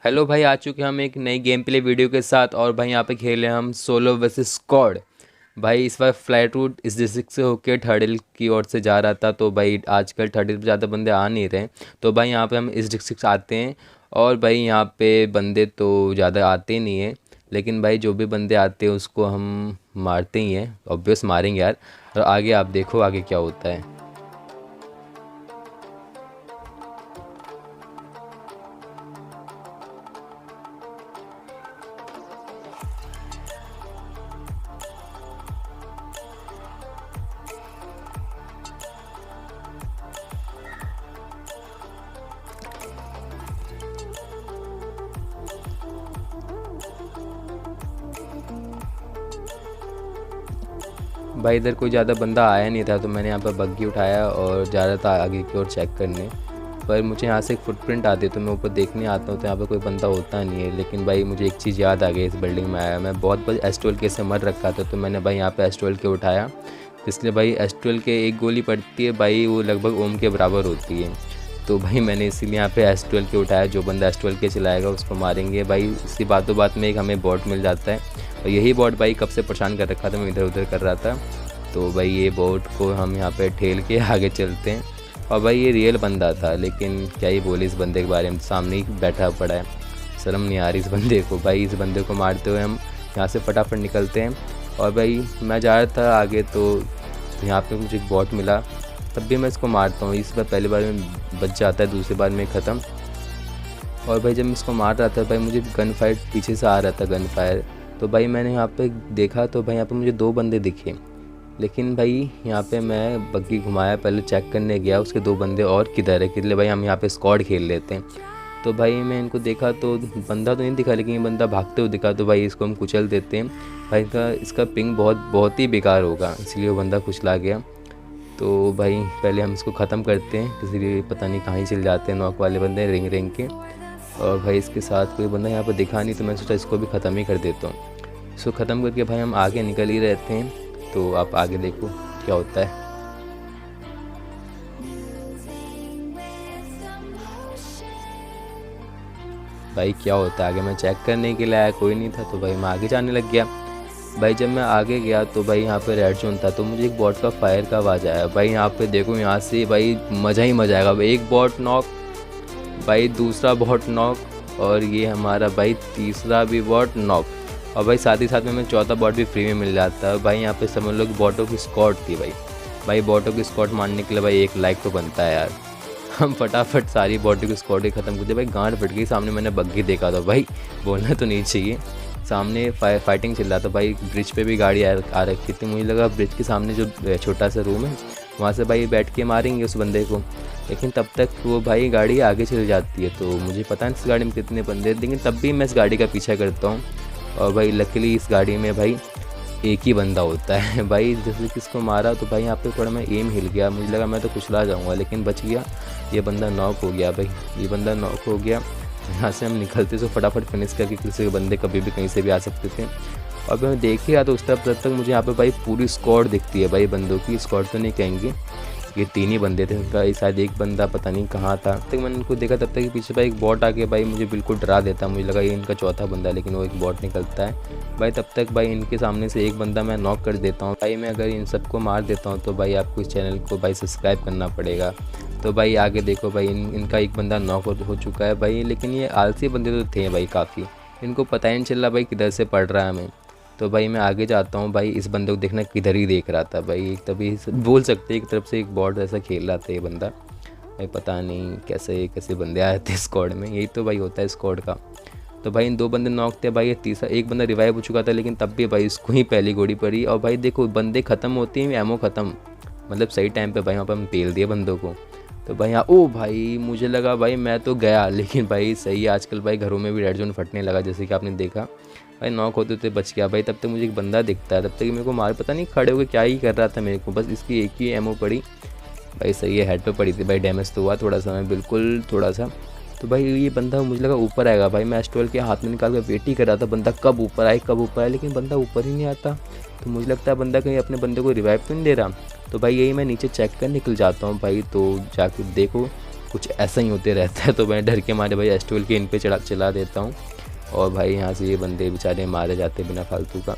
Hello भाई, आ चुके हम एक नई गेम प्ले वीडियो के साथ। और भाई यहाँ पे खेले हम सोलो वर्सेस स्क्वाड। भाई इस बार फ्लाइट रूट इस डिस्ट्रिक्ट से होके थर्ड हिल की ओर से जा रहा था। तो भाई आजकल थर्ड हिल पे ज़्यादा बंदे आ नहीं रहे। तो भाई यहाँ पे हम इस डिस्ट्रिक्ट से आते हैं। और भाई यहाँ पे बंदे तो ज़्यादा आते नहीं हैं, लेकिन भाई जो भी बंदे आते हैं उसको हम मारते ही हैं। ऑब्वियस मारेंगे यार। और आगे आप देखो आगे क्या होता है। भाई इधर कोई ज़्यादा बंदा आया नहीं था, तो मैंने यहाँ पर बग्गी उठाया और जा रहा था आगे की ओर चेक करने। पर मुझे यहाँ से एक फुटप्रिंट आती है, तो मैं ऊपर देखने आता हूँ तो यहाँ पर कोई बंदा होता नहीं है। लेकिन भाई मुझे एक चीज़ याद आ गई, इस बिल्डिंग में आया मैं बहुत बार एस12 के से मर रखा था। तो मैंने भाई यहाँ पे एस12 के उठाया, इसलिए भाई एस12 के एक गोली पड़ती है भाई, वो लगभग ओम के बराबर होती है। तो भाई मैंने इसीलिए यहाँ पे एस12 के उठाया। जो बंदा एस12 के चलाएगा उसको मारेंगे भाई। इसी बातों बात में एक हमें बॉट मिल जाता है, और यही बॉट भाई कब से परेशान कर रखा था, मैं इधर उधर कर रहा था। तो भाई ये बोट को हम यहाँ पे ठेल के आगे चलते हैं। और भाई ये रियल बंदा था, लेकिन क्या ही बोले इस बंदे के बारे में, सामने ही बैठा पड़ा है। शर्म नहीं आ रही इस बंदे को। भाई इस बंदे को मारते हुए हम यहाँ से फटाफट निकलते हैं। और भाई मैं जा रहा था आगे, तो यहाँ पे मुझे एक बॉट मिला, तब भी मैं इसको मारता हूँ। इस बार पहली बार में बच जाता है, दूसरी बार में ख़त्म। और भाई जब मैं इसको मार रहा था भाई, मुझे गन फायर पीछे से आ रहा था, गन फायर। तो भाई मैंने यहाँ पे देखा, तो भाई यहाँ पे मुझे दो बंदे दिखे। लेकिन भाई यहाँ पे मैं बग्गी घुमाया, पहले चेक करने गया उसके दो बंदे और किधर है, किधर भाई हम यहाँ पे स्क्वाड खेल लेते हैं। तो भाई मैं इनको देखा तो बंदा तो नहीं दिखा, लेकिन ये बंदा भागते हुए दिखा। तो भाई इसको हम कुचल देते हैं। भाई इसका पिंग बहुत ही बेकार होगा, इसलिए वो बंदा कुचला गया। तो भाई पहले हम इसको ख़त्म करते हैं, किसी पता नहीं कहाँ ही चल जाते हैं नॉक वाले बंदे रिंग रिंग के। और भाई इसके साथ कोई बंदा यहाँ पर दिखा नहीं, तो मैं सोचा इसको भी ख़त्म ही कर देता हूँ। इसको ख़त्म करके भाई हम आगे निकल ही रहते हैं। तो आप आगे देखो क्या होता है। भाई क्या होता है आगे, मैं चेक करने के लिए आया, कोई नहीं था। तो भाई मैं आगे जाने लग गया। भाई जब मैं आगे गया तो भाई यहाँ पे रेड जोन था, तो मुझे एक बॉट का फायर का आवाज़ आया। भाई यहाँ पे देखो, यहाँ से भाई मज़ा ही मज़ा आएगा। भाई एक बॉट नॉक, भाई दूसरा बॉट नॉक, और ये हमारा भाई तीसरा भी बॉट नॉक। और भाई साथ ही साथ में हमें चौथा बॉट भी फ्री में मिल जाता है। भाई यहाँ पे समझ लो कि बॉटों की स्क्वाड थी भाई बॉटों की स्क्वाड मारने के लिए भाई एक लाइक तो बनता है यार। हम फटाफट सारी बॉटों की स्क्वाड ही ख़त्म कर दी। भाई गांड फट गई, सामने मैंने बग्गी देखा था भाई, बोलना तो नहीं चाहिए। सामने फाइटिंग चल रहा था भाई, ब्रिज पे भी गाड़ी आ रखी थी। मुझे लगा ब्रिज के सामने जो छोटा सा रूम है वहाँ से भाई बैठ के मारेंगे उस बंदे को, लेकिन तब तक वो भाई गाड़ी आगे चल जाती है। तो मुझे पता नहीं इस गाड़ी में कितने बंदे हैं, लेकिन तब भी मैं इस गाड़ी का पीछा करता हूँ। और भाई लकीली इस गाड़ी में भाई एक ही बंदा होता है। भाई जैसे किसको मारा तो भाई यहाँ पे थोड़ा मैं एम हिल गया, मुझे लगा मैं तो कुचला जाऊँगा, लेकिन बच गया। ये बंदा नॉक हो गया भाई, ये बंदा नॉक हो गया। यहाँ से हम निकलते तो फटाफट फिनिश करके, किसी के बंदे कभी भी कहीं से भी आ सकते थे। और मैं देख ही रहा तो उस तरफ तब तक मुझे यहाँ पे भाई पूरी स्क्वाड दिखती है। भाई बंदों की स्क्वाड तो नहीं कहेंगे, ये तीन ही बंदे थे। भाई शायद एक बंदा पता नहीं कहाँ था। तब तक मैंने इनको देखा, तब तक पीछे भाई एक बॉट आके भाई मुझे बिल्कुल डरा देता। मुझे लगा ये इनका चौथा बंदा, लेकिन वो एक बॉट निकलता है। भाई तब तक भाई इनके सामने से एक बंदा मैं नॉक कर देता हूँ। भाई मैं अगर इन सबको मार देता हूँ तो भाई आपको इस चैनल को भाई सब्सक्राइब करना पड़ेगा। तो भाई आगे देखो भाई इनका एक बंदा नॉक हो चुका है भाई, लेकिन ये आलसी बंदे तो थे भाई काफ़ी, इनको पता ही नहीं चल रहा भाई किधर से पड़ रहा है हमें। तो भाई मैं आगे जाता हूँ। भाई इस बंदे को देखना किधर ही देख रहा था भाई, तभी बोल सकते हैं एक तरफ से एक बॉट ऐसा खेल रहा था ये बंदा। भाई पता नहीं कैसे कैसे बंदे आए थे स्क्वाड में, यही तो भाई होता है स्क्वाड का। तो भाई इन दो बंदे नॉक थे भाई, ये तीसरा एक बंदा रिवाइव हो चुका था, लेकिन तब भी भाई इसको ही पहली गोली पड़ी। और भाई देखो बंदे ख़त्म होते हैं, एमओ ख़त्म, मतलब सही टाइम पे भाई वहाँ पर हम पेल दिए बंदों को। तो भाई यहाँ ओ भाई मुझे लगा भाई मैं तो गया, लेकिन भाई सही है आजकल भाई घरों में भी रेड जोन फटने लगा, जैसे कि आपने देखा। भाई नॉक होते तो बच गया भाई। तब तक मुझे एक बंदा दिखता है, तब तक मेरे को मार पता नहीं खड़े होकर क्या ही कर रहा था मेरे को, बस इसकी एक ही एमओ पड़ी भाई। सही है हेड पे पड़ी थी भाई, डैमेज तो हुआ थोड़ा सा, मैं बिल्कुल थोड़ा सा। तो भाई ये बंदा मुझे लगा ऊपर आएगा भाई, मैं एस12 के हाथ में निकाल कर वेट ही कर रहा था बंदा कब ऊपर आए, लेकिन बंदा ऊपर ही नहीं आता। तो मुझे लगता है बंदा कहीं अपने बंदे को रिवाइव तो नहीं दे रहा। तो भाई यही मैं नीचे चेक कर निकल जाता हूँ भाई। तो जाके देखो कुछ ऐसा ही होते रहता है। तो मैं डर के मारे भाई S12 के इन पे चला देता हूँ और भाई यहाँ से ये बंदे बेचारे मारे जाते बिना फालतू का।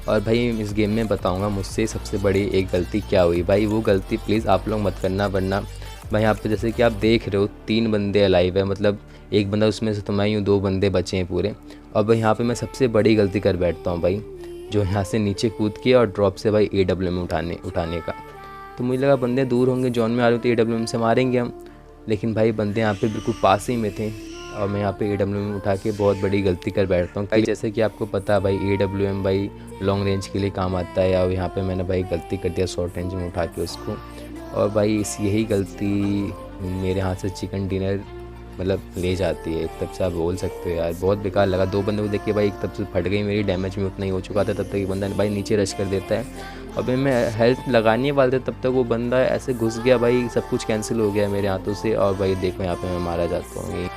और भाई इस गेम में बताऊँगा मुझसे सबसे बड़ी एक गलती क्या हुई। भाई वो गलती प्लीज़ आप लोग मत करना, वरना भाई यहाँ पे जैसे कि आप देख रहे हो 3 बंदे अलाइव है, मतलब एक बंदा उसमें से तो मैं ही हूँ, 2 बंदे बचे हैं पूरे। और भाई यहाँ पे मैं सबसे बड़ी गलती कर बैठता हूँ भाई, जो यहाँ से नीचे कूद के और ड्रॉप से भाई AWM उठाने का। तो मुझे लगा बंदे दूर होंगे, जोन में आ रहे हो तो AWM से मारेंगे हम, लेकिन भाई बंदे यहाँ पे बिल्कुल पास ही में थे और मैं यहाँ पे AWM उठा के बहुत बड़ी गलती कर बैठता हूँ। जैसे कि आपको पता है भाई AWM भाई लॉन्ग रेंज के लिए काम आता है, और यहाँ पे मैंने भाई गलती कर दिया शॉर्ट रेंज में उठा के उसको। और भाई यही गलती मेरे हाथ से चिकन डिनर मतलब ले जाती है, एक तरफ से आप बोल सकते हो यार। बहुत बेकार लगा, 2 बंदों को देख के भाई एक तरफ से फट गई मेरी, डैमेज में उतना ही हो चुका था। तब तक ये बंदा भाई नीचे रश कर देता है, अबे मैं हेल्थ लगाने वाले थे तब तक वो बंदा ऐसे घुस गया भाई, सब कुछ कैंसिल हो गया मेरे हाथों से। और भाई देखो यहाँ पे मैं मारा जाता हूँ।